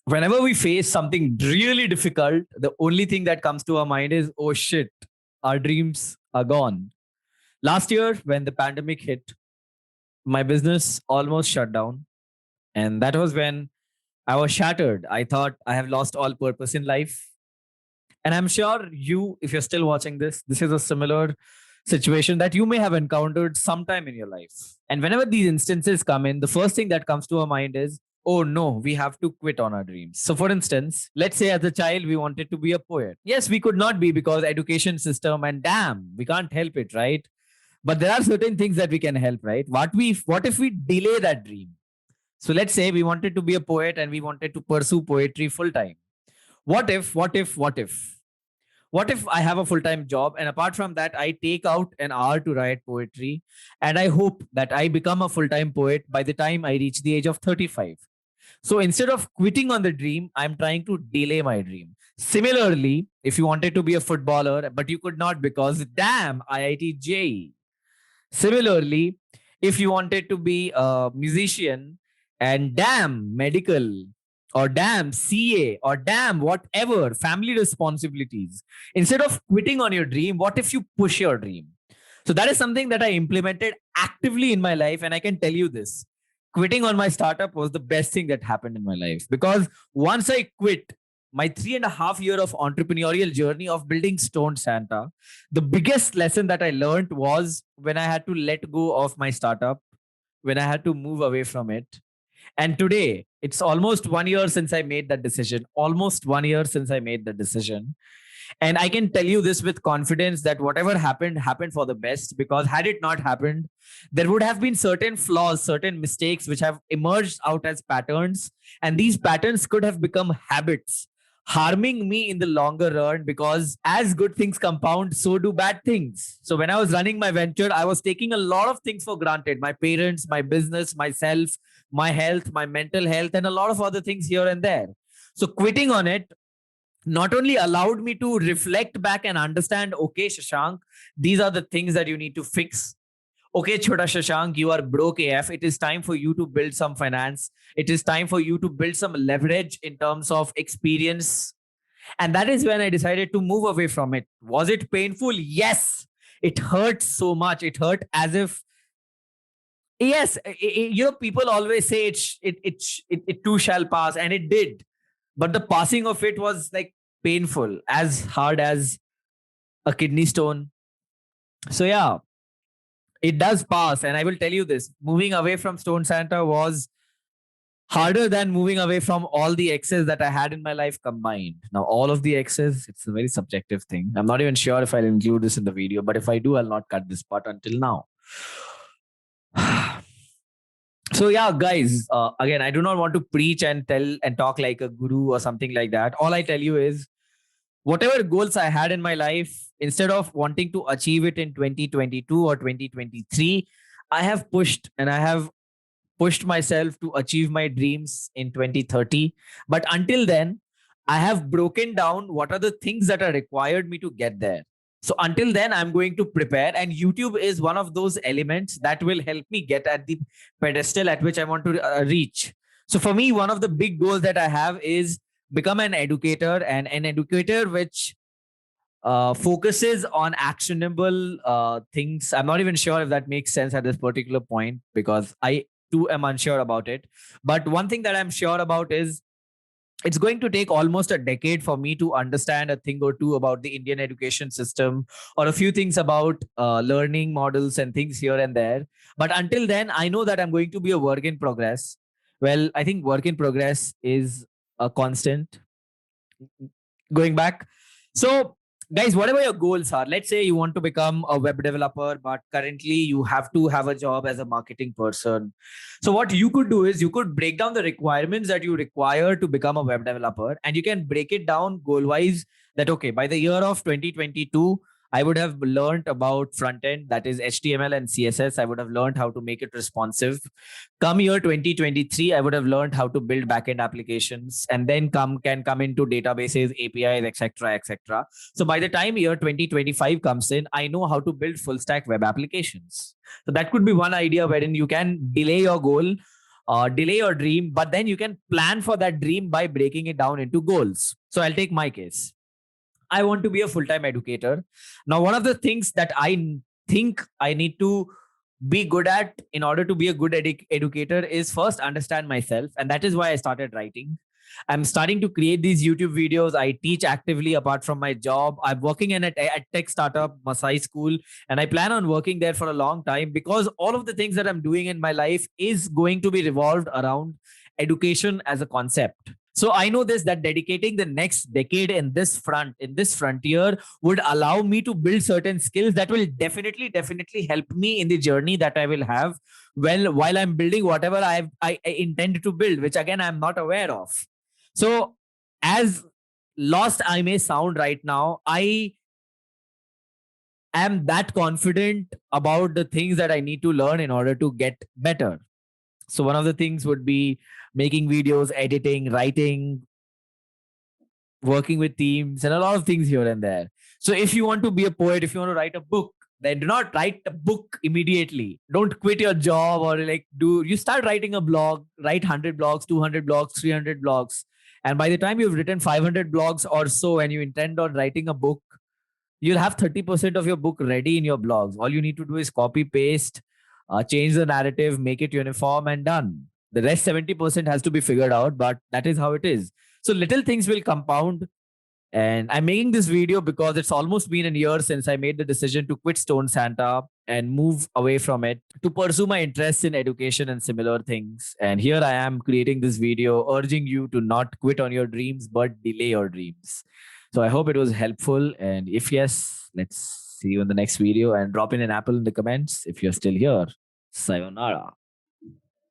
Whenever we face something really difficult, the only thing that comes to our mind is, oh shit, our dreams are gone. Last year, when the pandemic hit, my business almost shut down. And that was when I was shattered. I thought I have lost all purpose in life. And I'm sure you, if you're still watching this is a similar situation that you may have encountered sometime in your life. And whenever these instances come in, the first thing that comes to our mind is, oh no, we have to quit on our dreams. So for instance, let's say as a child we wanted to be a poet. Yes, we could not be because education system, and damn, we can't help it, right? But there are certain things that we can help, right? What if we delay that dream? So let's say we wanted to be a poet and we wanted to pursue poetry full time. What if I have a full time job, and apart from that, I take out an hour to write poetry, and I hope that I become a full time poet by the time I reach the age of 35. So instead of quitting on the dream, I'm trying to delay my dream. Similarly, if you wanted to be a footballer, but you could not because damn IIT JEE. Similarly, if you wanted to be a musician and damn medical or damn CA or damn whatever family responsibilities, instead of quitting on your dream, what if you push your dream? So that is something that I implemented actively in my life. And I can tell you this, quitting on my startup was the best thing that happened in my life, because once I quit my 3.5 year of entrepreneurial journey of building Stone Santa, the biggest lesson that I learned was when I had to let go of my startup, when I had to move away from it. And today, it's almost 1 year since I made that decision. Almost 1 year since I made the decision. And I can tell you this with confidence that whatever happened, happened for the best. Because had it not happened, there would have been certain flaws, certain mistakes which have emerged out as patterns. And these patterns could have become habits, harming me in the longer run, because as good things compound, so do bad things. So when I was running my venture, I was taking a lot of things for granted: my parents, my business, myself, my health, my mental health, and a lot of other things here and there. So quitting on it not only allowed me to reflect back and understand, okay, Shashank, these are the things that you need to fix. Okay, Chota Shashank, you are broke AF. It is time for you to build some finance. It is time for you to build some leverage in terms of experience. And that is when I decided to move away from it. Was it painful? Yes. It hurt so much. It hurt as if, yes, people always say it too shall pass, and it did. But the passing of it was like painful, as hard as a kidney stone. So yeah, it does pass. And I will tell you this, moving away from Stone Santa was harder than moving away from all the exes that I had in my life combined. Now, all of the exes, it's a very subjective thing. I'm not even sure if I'll include this in the video, but if I do, I'll not cut this part until now. So yeah, guys, again, I do not want to preach and tell and talk like a guru or something like that. All I tell you is, whatever goals I had in my life, instead of wanting to achieve it in 2022 or 2023, I have pushed and I have pushed myself to achieve my dreams in 2030. But until then, I have broken down what are the things that are required me to get there. So until then, I'm going to prepare, and YouTube is one of those elements that will help me get at the pedestal at which I want to reach. So for me, one of the big goals that I have is become an educator, and an educator which focuses on actionable things. I'm not even sure if that makes sense at this particular point, because I too am unsure about it. But one thing that I'm sure about is it's going to take almost a decade for me to understand a thing or two about the Indian education system, or a few things about learning models and things here and there. But until then, I know that I'm going to be a work in progress. Well, I think work in progress is a constant going back. So, guys, whatever your goals are, let's say you want to become a web developer, but currently you have to have a job as a marketing person. So, what you could do is you could break down the requirements that you require to become a web developer, and you can break it down goal wise. That, okay, by the year of 2022, I would have learned about front end, that is HTML and CSS. I would have learned how to make it responsive. Come year 2023, I would have learned how to build backend applications, and then come into databases, APIs, etc., etc. So by the time year 2025 comes in, I know how to build full stack web applications. So that could be one idea wherein you can delay your goal delay your dream, but then you can plan for that dream by breaking it down into goals. So I'll take my case. I want to be a full time educator. Now, one of the things that I think I need to be good at in order to be a good educator is first understand myself. And that is why I started writing. I'm starting to create these YouTube videos. I teach actively apart from my job. I'm working in a tech startup, Masai School, and I plan on working there for a long time because all of the things that I'm doing in my life is going to be revolved around education as a concept. So I know this, that dedicating the next decade in this frontier would allow me to build certain skills that will definitely help me in the journey that I will have while I'm building whatever I intend to build, which again I'm not aware of. So as lost I may sound right now, I am that confident about the things that I need to learn in order to get better. So one of the things would be making videos, editing, writing, working with teams, and a lot of things here and there. So if you want to be a poet, if you want to write a book, then do not write a book immediately. Don't quit your job or like you start writing a blog, write 100 blogs, 200 blogs, 300 blogs. And by the time you've written 500 blogs or so, and you intend on writing a book, you'll have 30% of your book ready in your blogs. All you need to do is copy, paste, change the narrative, make it uniform, and done. The rest 70% has to be figured out, but that is how it is. So little things will compound. And I'm making this video because it's almost been a year since I made the decision to quit Stone Santa and move away from it to pursue my interests in education and similar things. And here I am creating this video urging you to not quit on your dreams, but delay your dreams. So I hope it was helpful. And if yes, let's see you in the next video, and drop in an apple in the comments if you're still here. Sayonara.